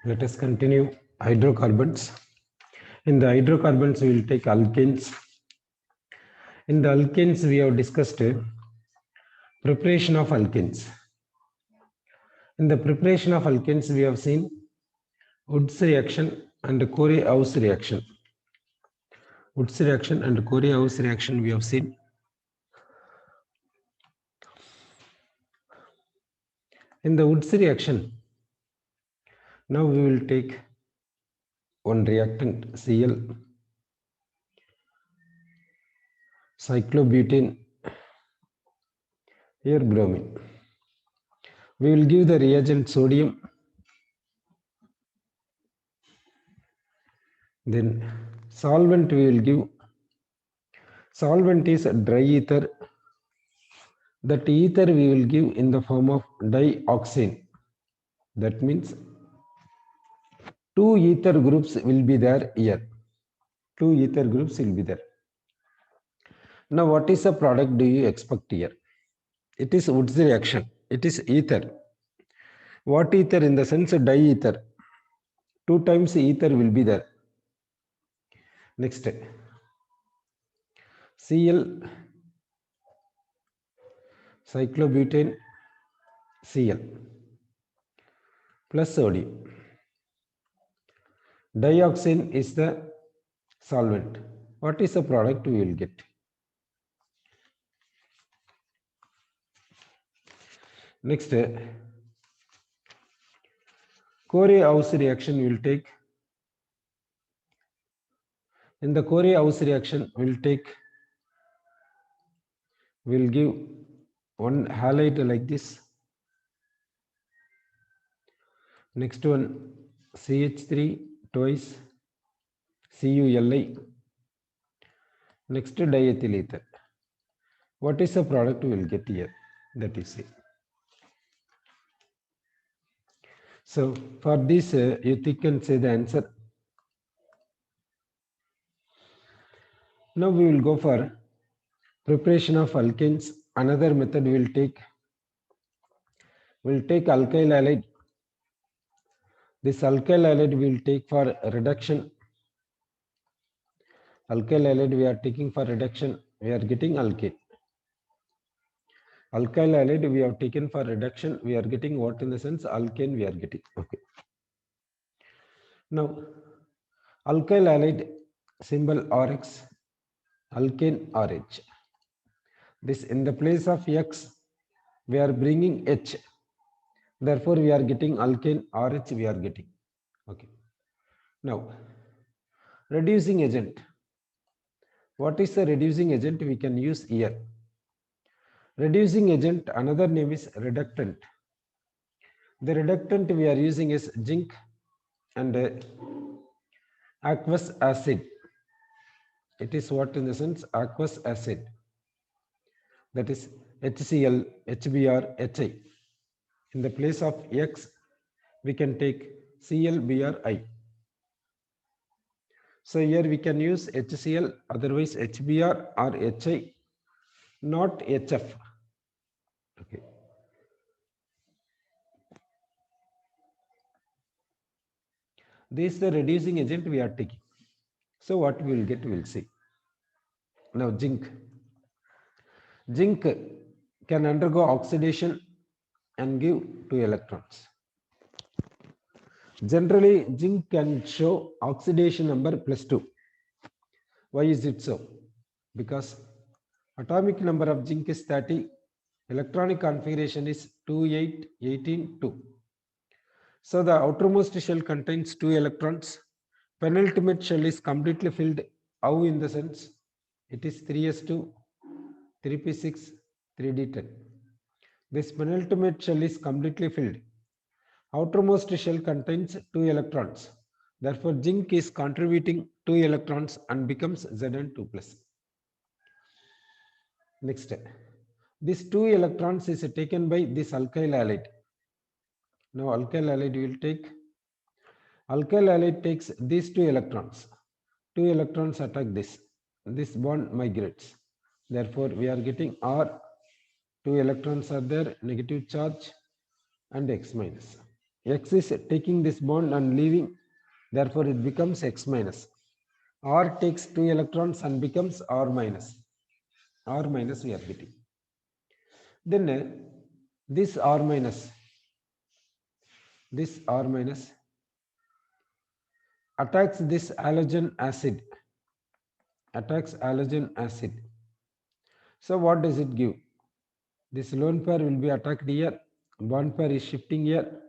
Let us continue hydrocarbons. In the hydrocarbons, we will take alkanes. In the alkanes, we have discussed preparation of alkanes. In the preparation of alkanes, we have seen Woods reaction and Corey-House reaction. Woods reaction and Corey-House reaction we have seen. In the Woods reaction, now we will take one reactant Cl, cyclobutane, here bromine. We will give the reagent sodium, then solvent we will give. Solvent is dry ether. That ether we will give in the form of dioxane. That means two ether groups will be there here. Two ether groups will be there. Now what is the product do you expect here? It is Woods reaction. It is ether. What ether? In the sense of diether. Two times ether will be there. Next, Cl, cyclobutane, Cl plus sodium. Dioxane is the solvent. What is the product we will get? Next, Corey-House reaction we will take. In the Corey-House reaction, we will give one halide like this. Next one, CH3 twice CuLi. Next, diethyl ether. What is the product we will get here? That is it. So for this, you can say the answer. Now we will go for preparation of alkanes. Another method we will take. We will take alkyl halide. This alkyl halide we will take for reduction. Alkyl halide we are taking for reduction. We are getting alkane. Alkyl halide we have taken for reduction. We are getting what in the sense alkane we are getting. Okay. Now alkyl halide symbol Rx, alkane RH. This in the place of X we are bringing H. Therefore we are getting alkane RH we are getting. Okay. Now reducing agent. What is the reducing agent we can use here? Reducing agent, another name is reductant. The reductant we are using is zinc and aqueous acid. It is what in the sense aqueous acid. That is HCl, HBr, HI. In the place of X, we can take ClBrI. So here we can use HCl, otherwise HBr or HI, not HF. Okay. This is the reducing agent we are taking. So what we will get, we will see. Now zinc. Zinc can undergo oxidation and give 2 electrons. Generally, zinc can show oxidation number +2. Why is it so? Because atomic number of zinc is 30, electronic configuration is 2, 8, 18, 2. So the outermost shell contains 2 electrons. Penultimate shell is completely filled. How in the sense? It is 3s2, 3p6, 3d10. This penultimate shell is completely filled. Outermost shell contains 2 electrons. Therefore, zinc is contributing 2 electrons and becomes Zn2+. Next, this 2 electrons is taken by this alkyl halide. Now, alkyl halide will take. Alkyl halide takes these 2 electrons. 2 electrons attack this. This bond migrates. Therefore, we are getting R. 2 electrons are there, negative charge and X minus. X is taking this bond and leaving, therefore it becomes X minus. R takes 2 electrons and becomes R minus. R minus we are getting. Then this R minus attacks this halogen acid. So what does it give? This lone pair will be attacked here. Bond pair is shifting here.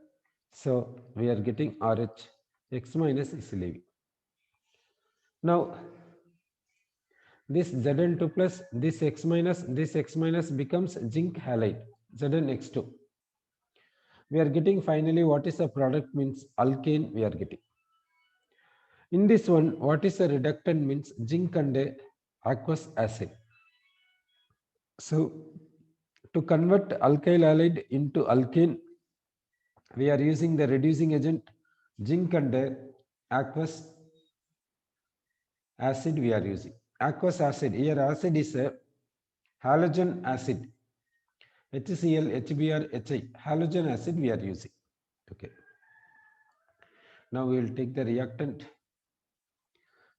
So we are getting RH. X minus is leaving. Now this Zn2 plus this X minus becomes zinc halide. ZnX2. We are getting finally what is the product means alkane we are getting. In this one, what is the reductant means zinc and aqueous acid. So to convert alkyl halide into alkane, we are using the reducing agent zinc and aqueous acid we are using. Aqueous acid, here acid is a halogen acid. HCl, HBr, Hi, halogen acid we are using. Okay. Now we will take the reactant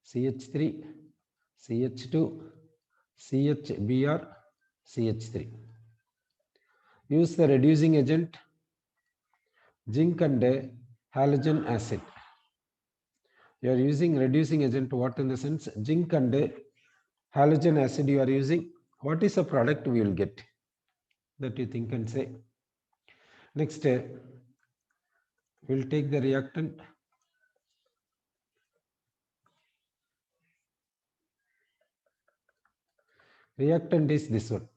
CH3, CH2, CHBr, CH3. Use the reducing agent zinc and halogen acid. You are using reducing agent, what in the sense? Zinc and halogen acid you are using. What is the product we will get? That you think and say. Next, we will take the reactant. Reactant is this one.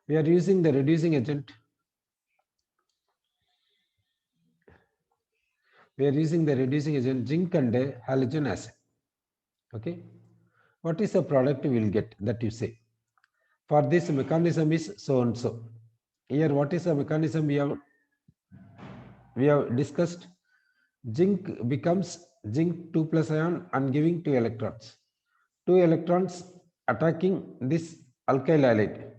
We are using the reducing agent. We are using the reducing agent zinc and halogen acid. Okay. What is the product we will get that you say? For this mechanism is so and so. Here what is the mechanism we have discussed? Zinc becomes zinc 2 plus ion and giving 2 electrons. 2 electrons attacking this alkyl halide.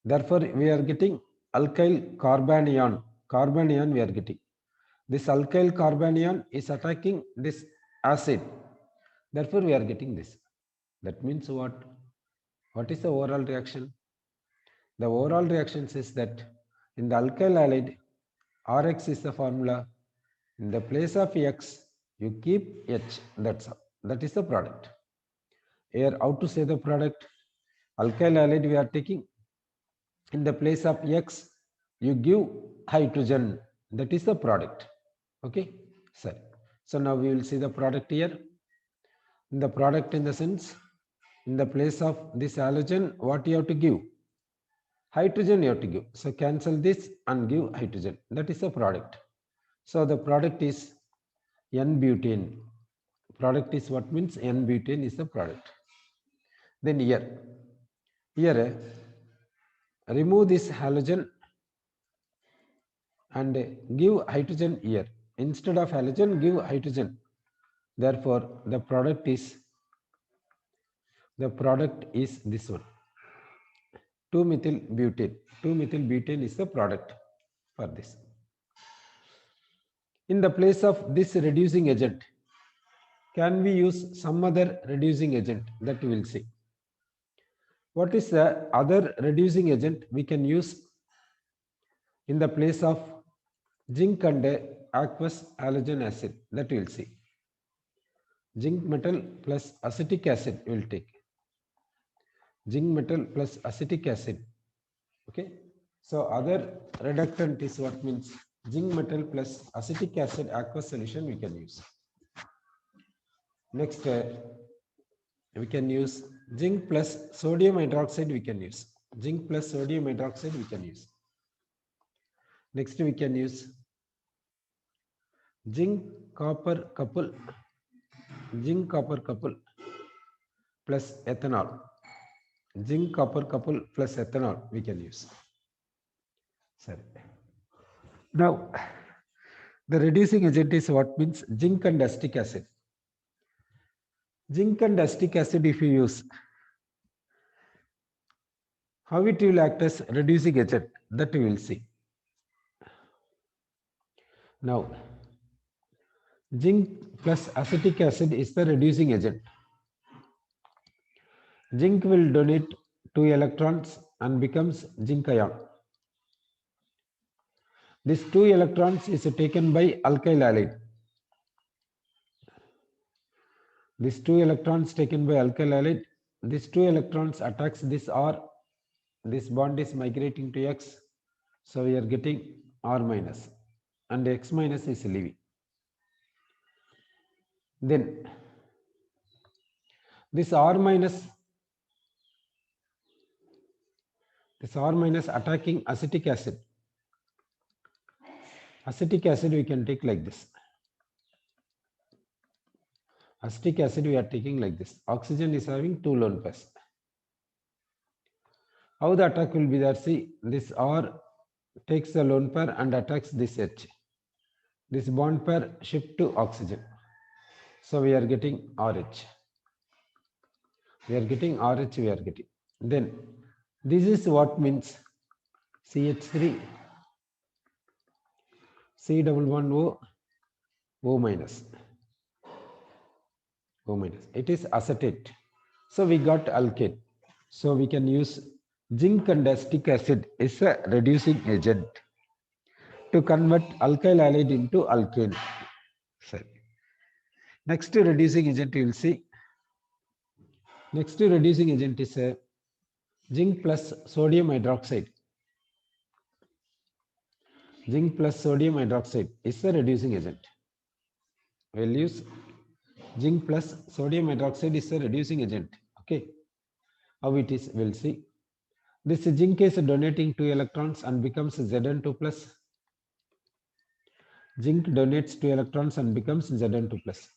Therefore, we are getting alkyl carbanion. Carbanion we are getting. This alkyl carbanion is attacking this acid. Therefore, we are getting this. That means what? What is the overall reaction? The overall reaction says that in the alkyl halide, Rx is the formula. In the place of X, you keep H. That's all. That is the product. Here, how to say the product? Alkyl halide we are taking. In the place of X, you give hydrogen. That is the product. Okay, sir. So now we will see the product here. In the product in the sense, in the place of this halogen, what you have to give? Hydrogen you have to give. So cancel this and give hydrogen. That is the product. So the product is N-butane. Product is what means N-butane is the product. Then here remove this halogen and give hydrogen here. Instead of halogen, give hydrogen. Therefore, the product is this one. 2-methyl butane. 2-methyl butane is the product for this. In the place of this reducing agent, can we use some other reducing agent? That we will see. What is the other reducing agent we can use in the place of zinc and aqueous halogen acid? That we will see. Zinc metal plus acetic acid we will take. Zinc metal plus acetic acid. Okay. So other reductant is what means zinc metal plus acetic acid aqueous solution we can use. Next, we can use zinc plus sodium hydroxide we can use. Zinc plus sodium hydroxide we can use. Next, we can use zinc copper couple plus ethanol. Zinc copper couple plus ethanol we can use. Sorry. Now, the reducing agent is what means zinc and acetic acid. Zinc and acetic acid if you use, how it will act as reducing agent, that we will see. Now, zinc plus acetic acid is the reducing agent. Zinc will donate 2 electrons and becomes zinc ion. This 2 electrons is taken by alkyl halide. These 2 electrons taken by alkyl halide, these 2 electrons attacks this R, this bond is migrating to X, so we are getting R minus and X minus is leaving. Then this R minus attacking acetic acid. Acetic acid we can take like this. Acetic acid we are taking like this. Oxygen is having 2 lone pairs. How the attack will be there? See, this R takes the lone pair and attacks this H. This bond pair shift to oxygen. So we are getting RH. We are getting RH, we are getting. Then this is what means CH3, C11O, O minus. O minus. It is acetate. So we got alkane. So we can use zinc and acetic acid is a reducing agent to convert alkyl halide into alkane. Sorry. Next reducing agent you will see. Next reducing agent is a zinc plus sodium hydroxide. Zinc plus sodium hydroxide is the reducing agent. We'll use zinc plus sodium hydroxide is the reducing agent. Okay. How it is, we'll see. This zinc is donating 2 electrons and becomes Zn2 plus. Zinc donates 2 electrons and becomes Zn2 plus.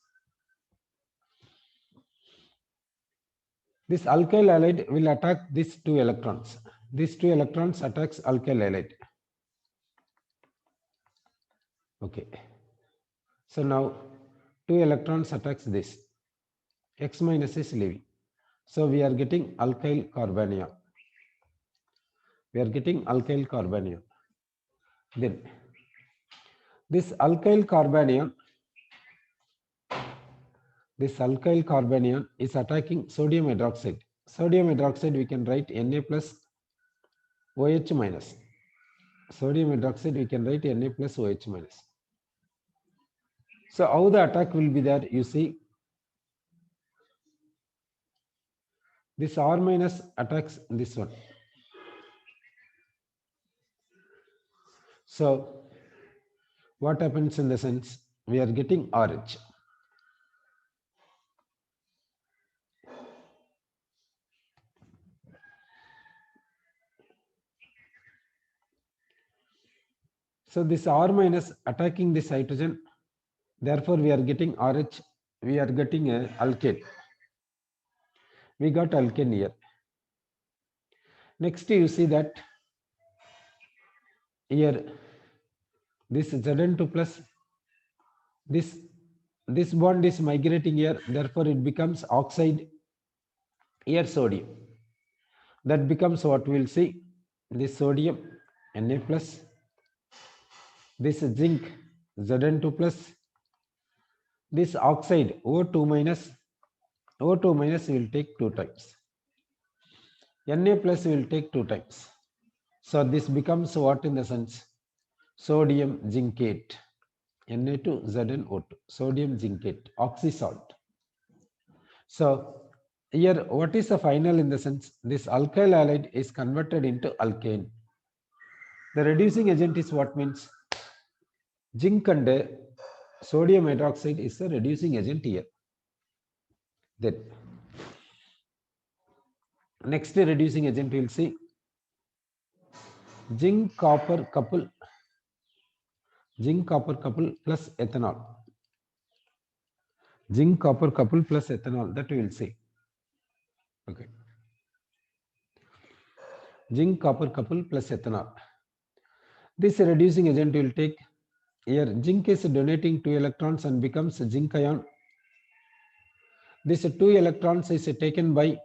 This alkyl halide will attack these 2 electrons. These 2 electrons attacks alkyl halide. Okay. So now 2 electrons attacks this. X minus is leaving. So we are getting alkyl carbanion. We are getting alkyl carbanion. Then this alkyl carbanion is attacking sodium hydroxide. Sodium hydroxide we can write Na plus OH minus. Sodium hydroxide we can write Na plus OH minus. So how the attack will be there? You see, this R minus attacks this one. So what happens in the sense? We are getting RH. So this R minus attacking this hydrogen, therefore we are getting RH, we are getting a alkane. We got alkane here. Next you see that here this Zn2 plus, this bond is migrating here, therefore it becomes oxide, here sodium. That becomes what we will see, this sodium Na plus, this zinc Zn2 plus, this oxide O2 minus will take 2 times. Na plus will take 2 times. So this becomes what in the sense? Sodium zincate. Na2ZnO2. Sodium zincate. Oxysalt. So here what is the final in the sense? This alkyl halide is converted into alkane. The reducing agent is what means? Zinc and sodium hydroxide is the reducing agent here. Then next reducing agent we will see zinc copper couple plus ethanol. Zinc copper couple plus ethanol, that we will see. Okay. Zinc copper couple plus ethanol. This reducing agent will take here, zinc is donating 2 electrons and becomes zinc ion. This 2 electrons is taken by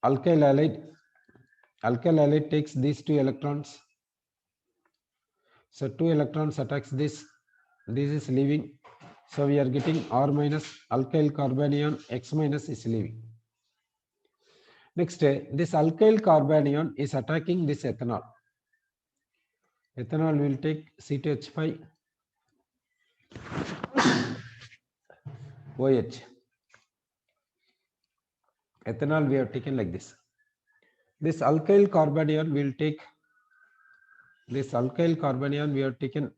alkyl halide. Alkyl halide takes these 2 electrons. So 2 electrons attacks this. This is leaving. So we are getting R minus alkyl carbanion, X minus is leaving. Next, this alkyl carbanion is attacking this ethanol. Ethanol will take C2H5 OH. Ethanol we have taken like this. This alkyl carbanion will take this alkyl carbanion we have taken.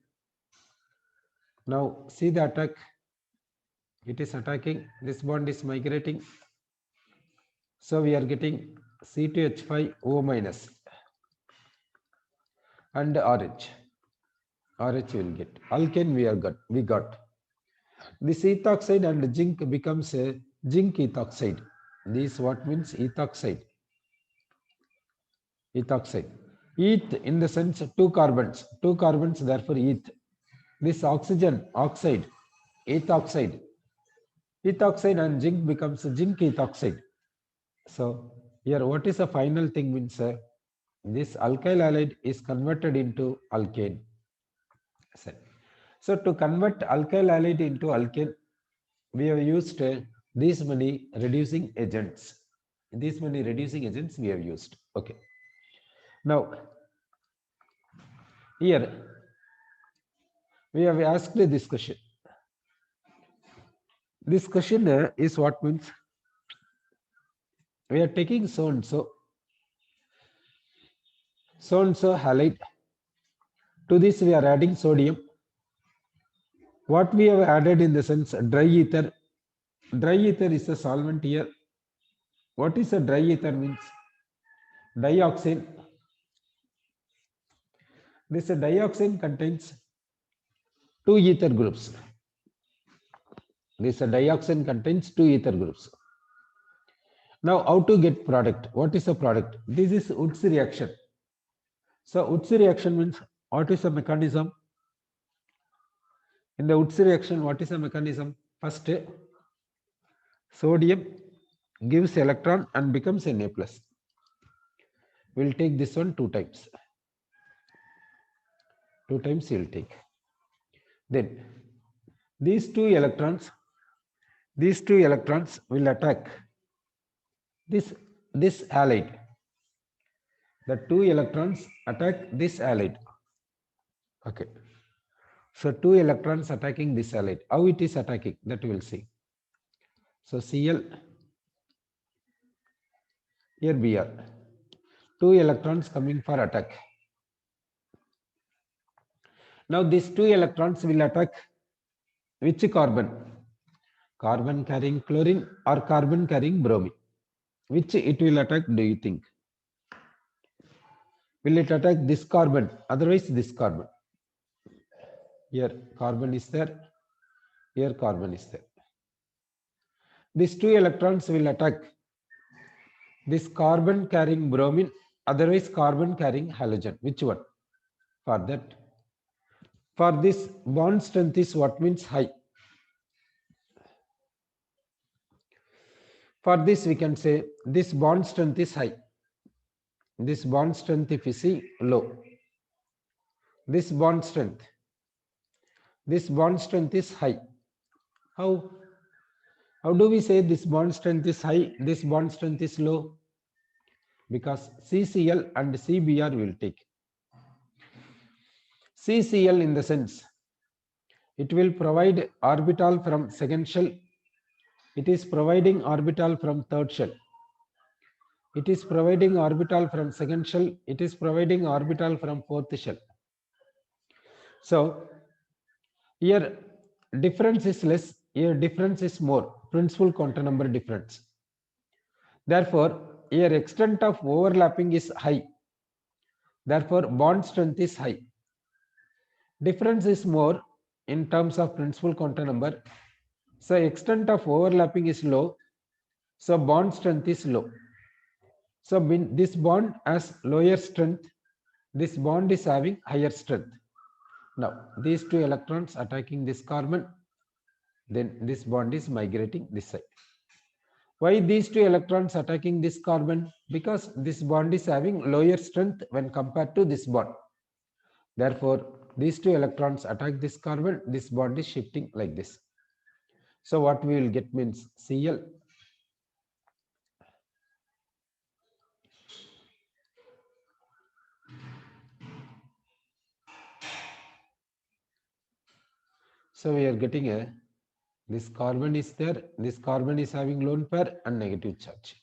Now see the attack. It is attacking. This bond is migrating. So we are getting C2H5O minus and RH. RH will get. Alkane we got. This ethoxide and zinc becomes a zinc ethoxide. This what means ethoxide. Ethoxide. Eth in the sense two carbons, therefore eth. This oxygen, oxide, ethoxide. Ethoxide and zinc becomes zinc ethoxide. So here what is the final thing means this alkyl halide is converted into alkane. So to convert alkyl halide into alkane, we have used these many reducing agents. These many reducing agents we have used. Okay. Now here we have asked this question. This question is what means we are taking so and so halide. To this we are adding sodium. What we have added in the sense dry ether. Dry ether is a solvent here. What is a dry ether means? Dioxane. This dioxane contains two ether groups. This dioxane contains two ether groups. Now how to get product? What is a product? This is Woods reaction. So Woods reaction means what is the mechanism? In the Woods reaction, what is the mechanism? First, sodium gives electron and becomes Na+. We'll take this one 2 times. 2 times we'll take. Then these two electrons will attack this halide. The 2 electrons attack this halide. Okay. So 2 electrons attacking this halide. How it is attacking? That we will see. So Cl, here Br. 2 electrons coming for attack. Now these 2 electrons will attack which carbon? Carbon carrying chlorine or carbon carrying bromine? Which it will attack, do you think? Will it attack this carbon? Otherwise this carbon. Here carbon is there. Here carbon is there. These 2 electrons will attack this carbon carrying bromine, otherwise carbon carrying halogen. Which one? For that, for this bond strength is what means high. For this we can say this bond strength is high. This bond strength if you see low. This bond strength is high. How do we say this bond strength is high, this bond strength is low? Because CCl and CBr will take. CCl in the sense it will provide orbital from second shell. It is providing orbital from third shell. It is providing orbital from second shell. It is providing orbital from fourth shell. So here difference is less, here difference is more, principal quantum number difference. Therefore, here extent of overlapping is high. Therefore, bond strength is high. Difference is more in terms of principal quantum number. So extent of overlapping is low. So bond strength is low. So this bond has lower strength. This bond is having higher strength. Now these 2 electrons attacking this carbon. Then this bond is migrating this side. Why these 2 electrons attacking this carbon? Because this bond is having lower strength when compared to this bond. Therefore, these two electrons attack this carbon, this bond is shifting like this. So what we will get means Cl so we are getting a this carbon is there, this carbon is having lone pair and negative charge.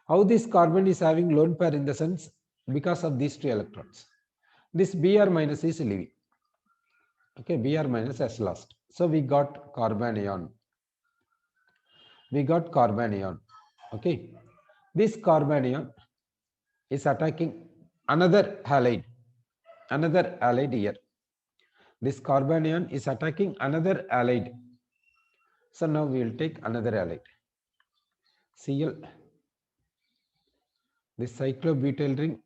How this carbon is having lone pair in the sense because of these two electrons. This Br minus is leaving. Okay, Br minus has lost. So we got carbanion. We got carbanion. Okay, this carbanion is attacking another halide here. This carbanion is attacking another halide. So now we will take another halide. Cl, this cyclobutyl ring,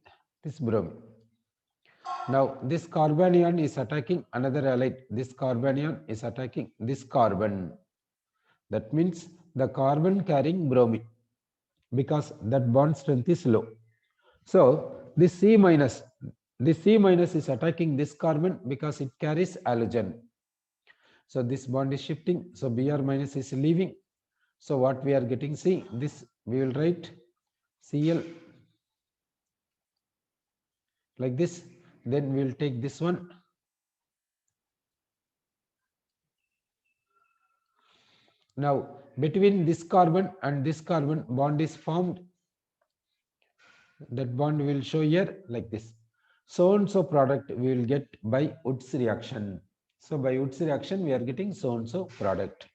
this bromine. Now this carbanion is attacking another halide. This carbanion is attacking this carbon. That means the carbon carrying bromine because that bond strength is low. So this C minus is attacking this carbon because it carries halogen. So this bond is shifting. So Br minus is leaving. So what we are getting, see this we will write Cl like this. Then we will take this one. Now between this carbon and this carbon bond is formed. That bond will show here like this. So and so product we will get by Woods reaction. So by Woods reaction we are getting so and so product.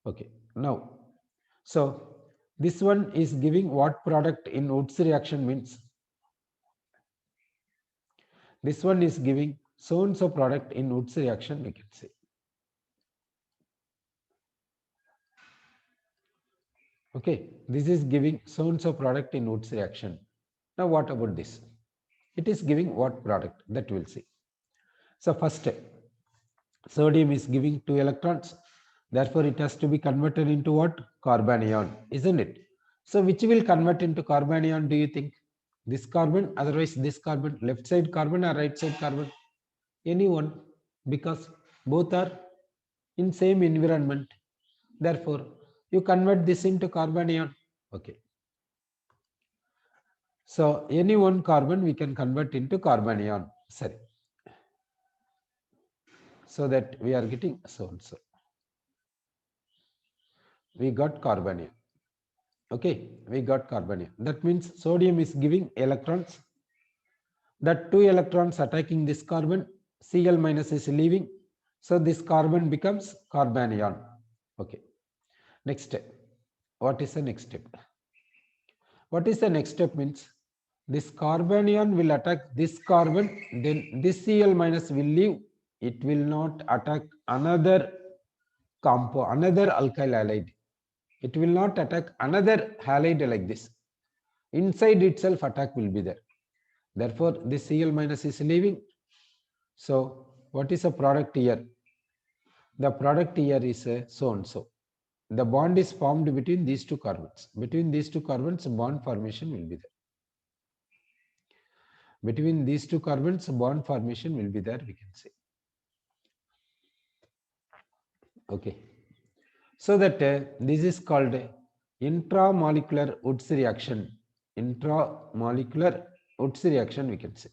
Okay. Now, so this one is giving what product in Woods reaction means. This one is giving so and so product in Woods reaction, we can say. Okay, this is giving so and so product in Woods reaction. Now what about this? It is giving what product, that we'll see. So first step, sodium is giving 2 electrons. Therefore, it has to be converted into what? Carbanion, isn't it? So which will convert into carbanion, do you think? This carbon, otherwise this carbon, left side carbon or right side carbon? Anyone, because both are in same environment. Therefore, you convert this into carbanion. Okay. So any one carbon we can convert into carbanion. Sorry. So that we are getting so and so. We got carbanion. Okay, we got carbanion. That means sodium is giving electrons. That 2 electrons attacking this carbon, Cl minus is leaving. So this carbon becomes carbanion. Okay. Next step. What is the next step? What is the next step means? This carbanion will attack this carbon, then this Cl minus will leave. It will not attack another compound, another alkyl halide. It will not attack another halide like this. Inside itself attack will be there. Therefore, this Cl minus is leaving. So, what is the product here? The product here is so and so. The bond is formed between these two carbons. Between these two carbons, bond formation will be there. Between these two carbons, bond formation will be there, we can say. Okay. So that this is called intramolecular Woods reaction. Intramolecular Woods reaction, we can say.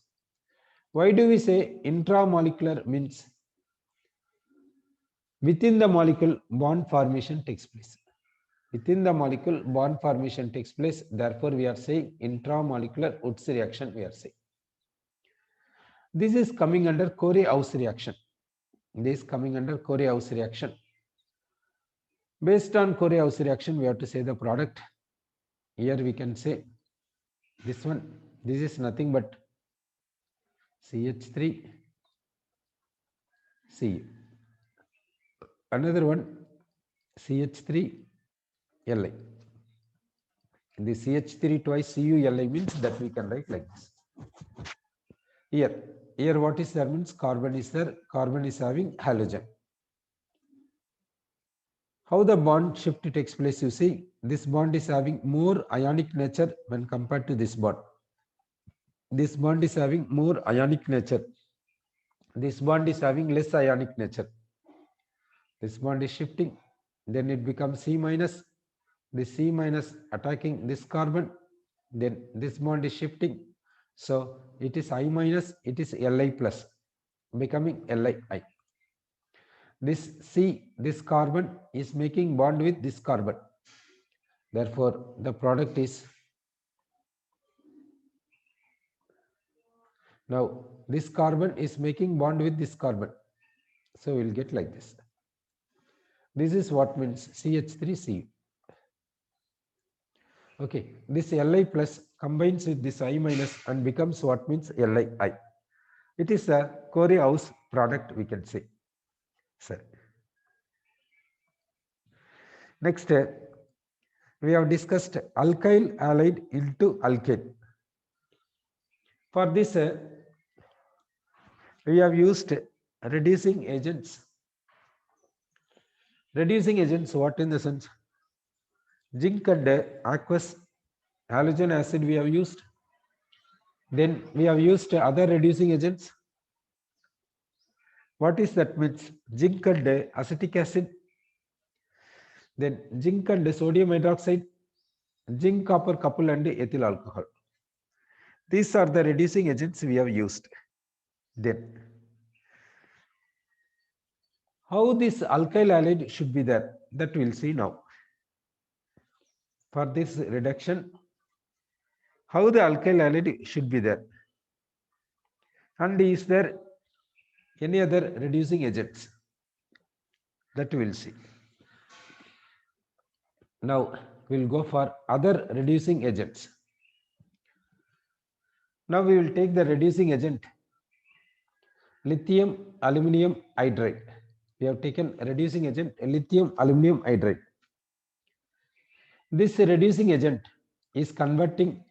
Why do we say intramolecular? Means within the molecule bond formation takes place. Within the molecule bond formation takes place. Therefore, we are saying intramolecular Woods reaction, we are saying. This is coming under Corey-House reaction. This is coming under Corey-House reaction. Based on Corey-House reaction, we have to say the product. Here we can say this one. This is nothing but CH3, Cu. Another one, CH3, Li. The CH3 twice Cu Li means that we can write like this. Here what is there means carbon is there. Carbon is having halogen. How the bond shift takes place, you see, this bond is having more ionic nature when compared to this bond. This bond is having more ionic nature This bond is having less ionic nature. This bond is shifting, then it becomes C minus. This C minus attacking this carbon, then this bond is shifting. So it is I minus, it is Li plus, becoming Li. This C, this carbon is making bond with this carbon. Therefore, the product is, now this carbon is making bond with this carbon. So we'll get like this. This is what means CH3C. Okay, this Li plus combines with this I minus and becomes what means Li. It is a Corey-House product, we can say. Sir. Next, we have discussed alkyl halide into alkane. For this, we have used reducing agents. Reducing agents, what in the sense? Zinc and aqueous halogen acid we have used. Then we have used other reducing agents. What is that means? Zinc and acetic acid. Then zinc and sodium hydroxide, zinc copper couple and ethyl alcohol. These are the reducing agents we have used. Then how this alkyl halide should be there, that we'll see now. For this reduction, how the alkyl halide should be there, and is there any other reducing agents, that we'll see. Now we'll go for other reducing agents. Now we will take the reducing agent lithium aluminum hydride. We have taken reducing agent lithium aluminum hydride. This reducing agent is converting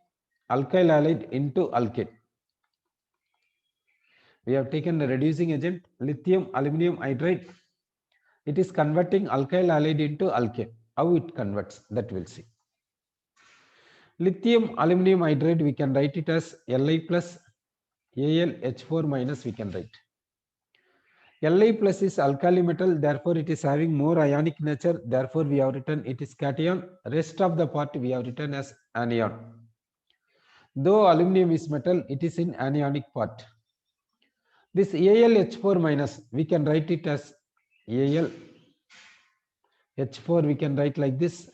alkyl halide into alkane. We have taken the reducing agent lithium aluminum hydride. It is converting alkyl halide into alkane. How it converts, that we'll see. Lithium aluminum hydride, we can write it as Li plus AlH4 minus, we can write. Li plus is alkali metal, therefore it is having more ionic nature, therefore we have written it is cation. Rest of the part we have written as anion. Though aluminum is metal, it is in anionic part. This AlH4 minus, we can write it as AlH4, we can write like this.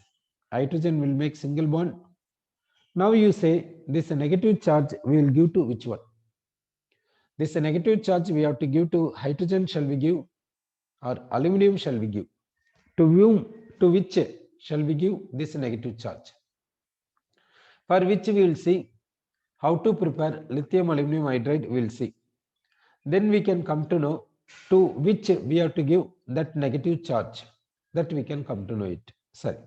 Hydrogen will make single bond. Now you say this negative charge we will give to which one? This negative charge we have to give to hydrogen, shall we give, or aluminum shall we give? To which shall we give this negative charge? For which we will see how to prepare lithium aluminum hydride, we will see. Then we can come to know to which we have to give that negative charge, that we can come to know it. Sorry.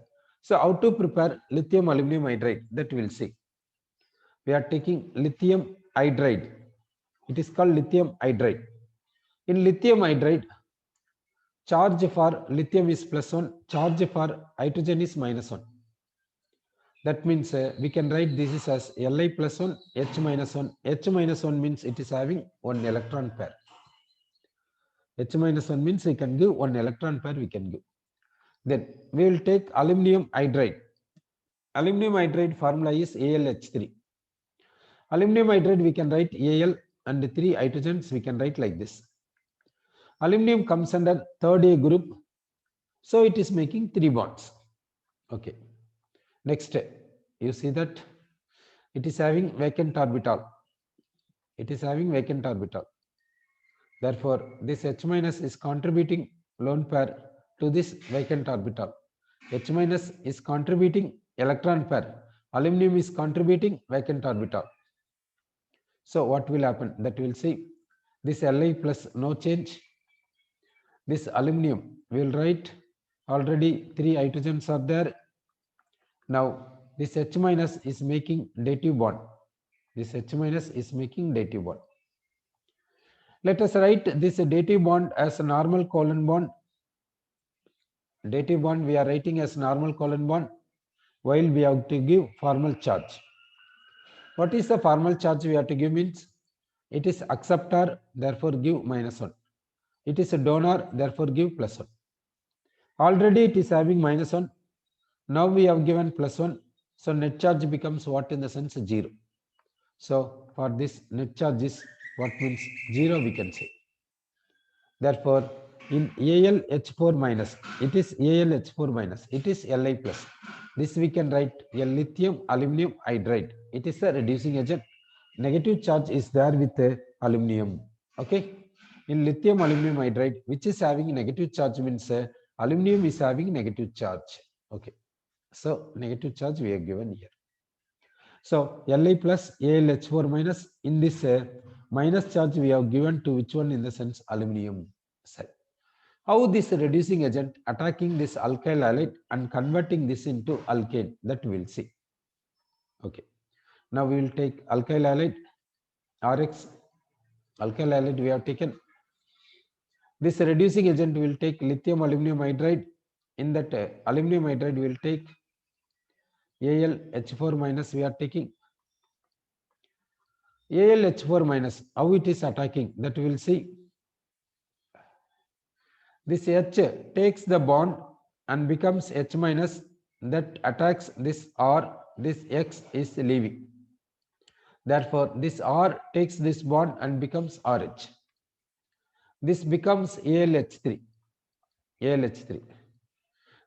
So how to prepare lithium aluminum hydride, that we will see. We are taking lithium hydride. It is called lithium hydride. In lithium hydride, charge for lithium is +1, charge for hydrogen is -1. That means we can write this is as Li +1, H -1. H -1 means it is having one electron pair. H -1 means we can give one electron pair, we can give. Then we will take aluminum hydride. Aluminum hydride formula is AlH3. Aluminum hydride we can write Al and 3 hydrogens, we can write like this. Aluminum comes under third A group, so it is making 3 bonds. Okay. Next, you see that it is having vacant orbital. It is having vacant orbital. Therefore, this H minus is contributing lone pair to this vacant orbital. H minus is contributing electron pair. Aluminum is contributing vacant orbital. So what will happen? That we will see. This Li plus no change. This aluminum we will write already 3 hydrogens are there. Now this H minus is making dative bond. This H minus is making dative bond. Let us write this dative bond as a normal covalent bond. Dative bond we are writing as normal covalent bond, while we have to give formal charge. What is the formal charge we have to give means? It is acceptor, therefore give -1. It is a donor, therefore give +1. Already it is having -1. Now we have given +1. So net charge becomes what in the sense 0. So for this net charge is what means 0 we can say. Therefore in AlH4 minus, it is AlH4 minus, it is Li plus. This we can write a lithium aluminum hydride. It is a reducing agent. Negative charge is there with aluminum. Okay. In lithium aluminum hydride, which is having negative charge means aluminum is having negative charge. Okay. So negative charge we have given here. So Li plus AlH4 minus, in this minus charge we have given to which one in the sense aluminum cell. How this reducing agent attacking this alkyl halide and converting this into alkane, that we will see. Okay. Now we will take alkyl halide Rx. Alkyl halide we have taken. This reducing agent will take lithium aluminum hydride. In that aluminum hydride we will take AlH4 minus we are taking. AlH4 minus, how it is attacking, that we will see. This H takes the bond and becomes H minus, that attacks this R, this X is leaving. Therefore, this R takes this bond and becomes RH. This becomes AlH3. AlH3.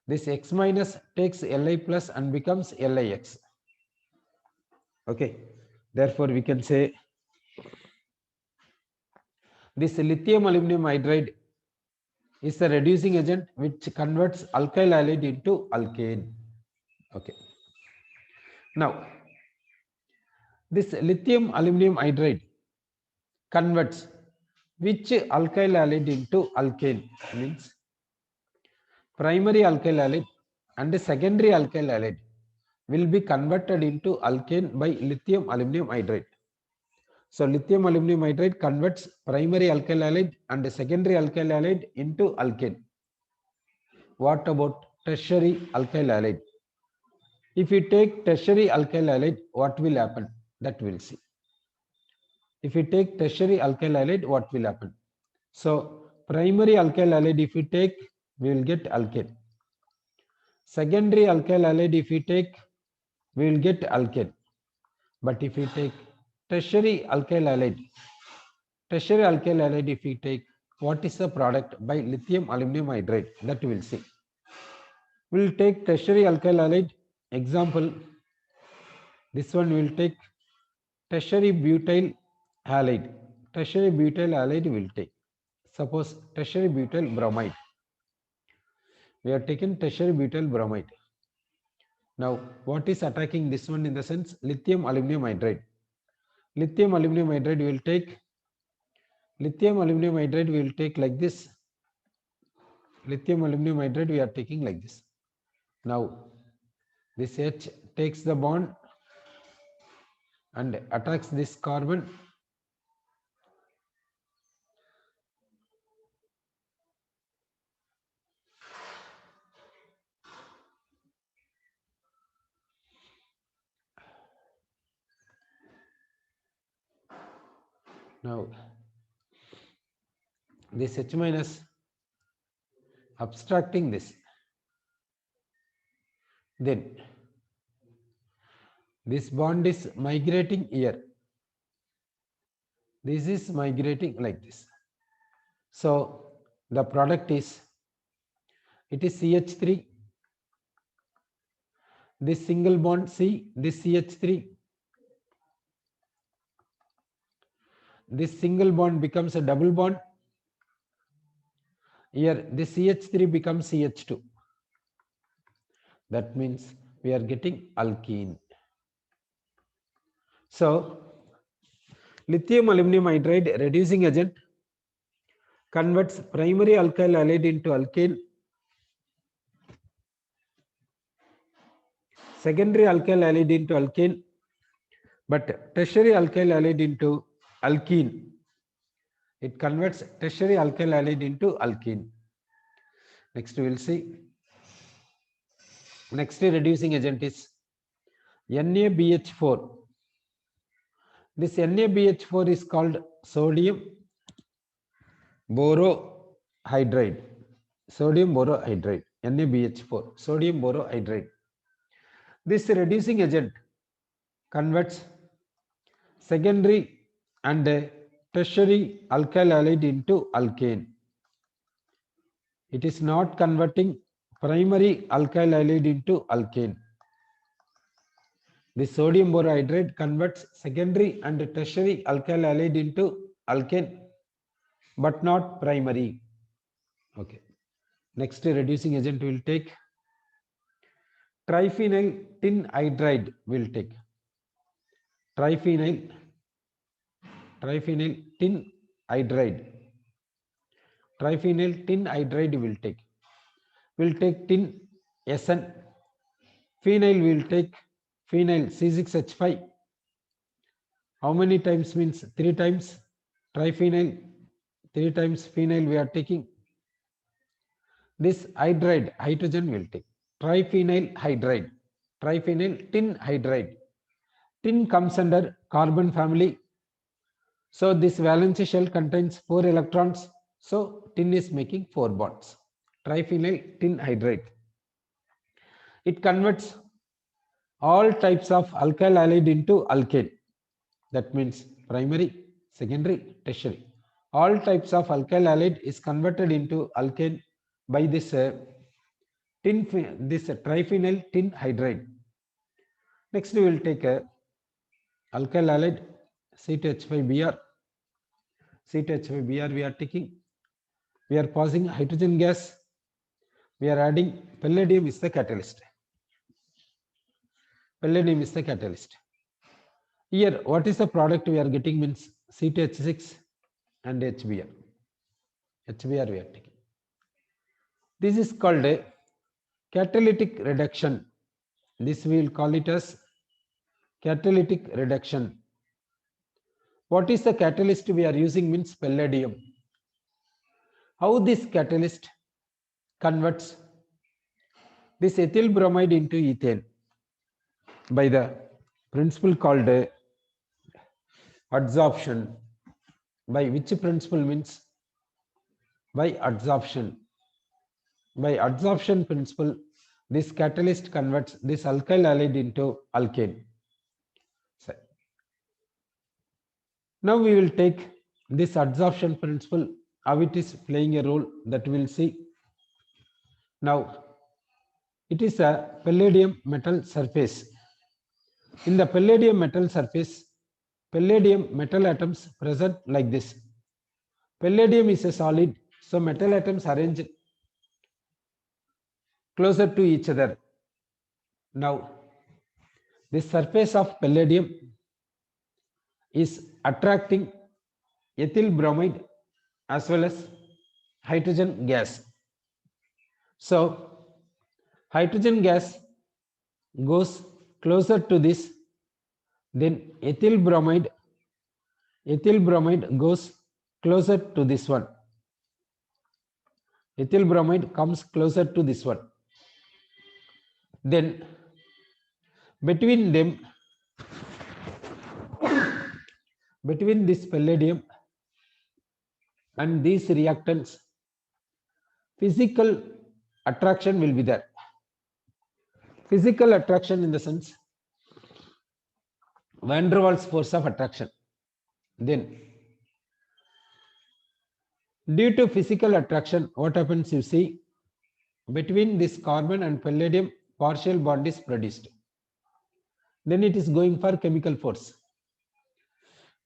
This X minus takes Li plus and becomes LiX. Okay. Therefore, we can say this lithium aluminum hydride is a reducing agent which converts alkyl halide into alkane. Okay. Now, this lithium aluminum hydride converts which alkyl halide into alkane, means primary alkyl halide and secondary alkyl halide will be converted into alkane by lithium aluminum hydride. So lithium aluminum hydride converts primary alkyl halide and secondary alkyl halide into alkane. What about tertiary alkyl halide? If you take tertiary alkyl halide, what will happen? That we'll see. If you take tertiary alkyl halide, what will happen? So primary alkyl halide if you take, we will get alkane. Secondary alkyl halide if we take, we will get alkane. But if we take tertiary alkyl halide if we take, what is the product by lithium aluminum hydride? That we will see. We will take tertiary alkyl halide. Example, this one we will take tertiary butyl halide. Tertiary butyl halide will take. Suppose tertiary butyl bromide. We are taking tertiary butyl bromide. Now, what is attacking this one in the sense lithium aluminum hydride? Lithium aluminum hydride will take. Lithium aluminum hydride we will take like this. Lithium aluminum hydride we are taking like this. Now, this H takes the bond and attacks this carbon. Now, this H minus abstracting this. Then, this bond is migrating here. This is migrating like this. So, the product is, it is CH3. This single bond C, this CH3. This single bond becomes a double bond. Here, this CH3 becomes CH2. That means we are getting alkene. So, lithium aluminum hydride reducing agent converts primary alkyl halide into alkane, secondary alkyl halide into alkane, but tertiary alkyl halide into alkene. It converts tertiary alkyl halide into alkene. Next we will see. Next reducing agent is NaBH4. This NaBH4 is called sodium borohydride, sodium borohydride, NaBH4, sodium borohydride. This reducing agent converts secondary and tertiary alkyl halide into alkane. It is not converting primary alkyl halide into alkane. The sodium borohydride converts secondary and tertiary alkyl halide into alkane, but not primary. Okay. Next reducing agent will take triphenyl tin hydride will take triphenyl tin hydride. Triphenyl tin hydride will take tin SN. Phenyl will take phenyl C6H5. How many times means 3 times triphenyl, 3 times phenyl we are taking. This hydride hydrogen will take triphenyl hydride, triphenyl tin hydride. Tin comes under carbon family. So this valence shell contains 4 electrons. So tin is making 4 bonds. Triphenyl tin hydride. It converts all types of alkyl halide into alkane. That means primary, secondary, tertiary. All types of alkyl halide is converted into alkane by this triphenyl tin hydride. Next we will take a alkyl halide C2H5Br. C2H5Br we are taking. We are passing hydrogen gas. We are adding palladium is the catalyst. Palladium is the catalyst. Here, what is the product we are getting means C2H6 and HBr. HBr we are taking. This is called a catalytic reduction. This we will call it as catalytic reduction. What is the catalyst we are using means palladium. How this catalyst converts this ethyl bromide into ethane by the principle called adsorption. By which principle means by adsorption. By adsorption principle, this catalyst converts this alkyl halide into alkane. So, now we will take this adsorption principle, how it is playing a role, that we will see. Now, it is a palladium metal surface. In the palladium metal surface, palladium metal atoms present like this. Palladium is a solid, so metal atoms arranged closer to each other. Now, this surface of palladium is attracting ethyl bromide as well as hydrogen gas. So, hydrogen gas goes closer to this, then ethyl bromide goes closer to this one. Ethyl bromide comes closer to this one. Then between them, between this palladium and these reactants, physical attraction will be there. Physical attraction in the sense van der Waals force of attraction. Then due to physical attraction, what happens you see, between this carbon and palladium partial bond is produced. Then it is going for chemical force.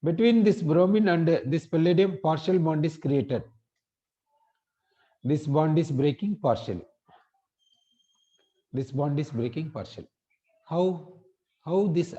Between this bromine and this palladium partial bond is created. This bond is breaking partially. This bond is breaking partially. How this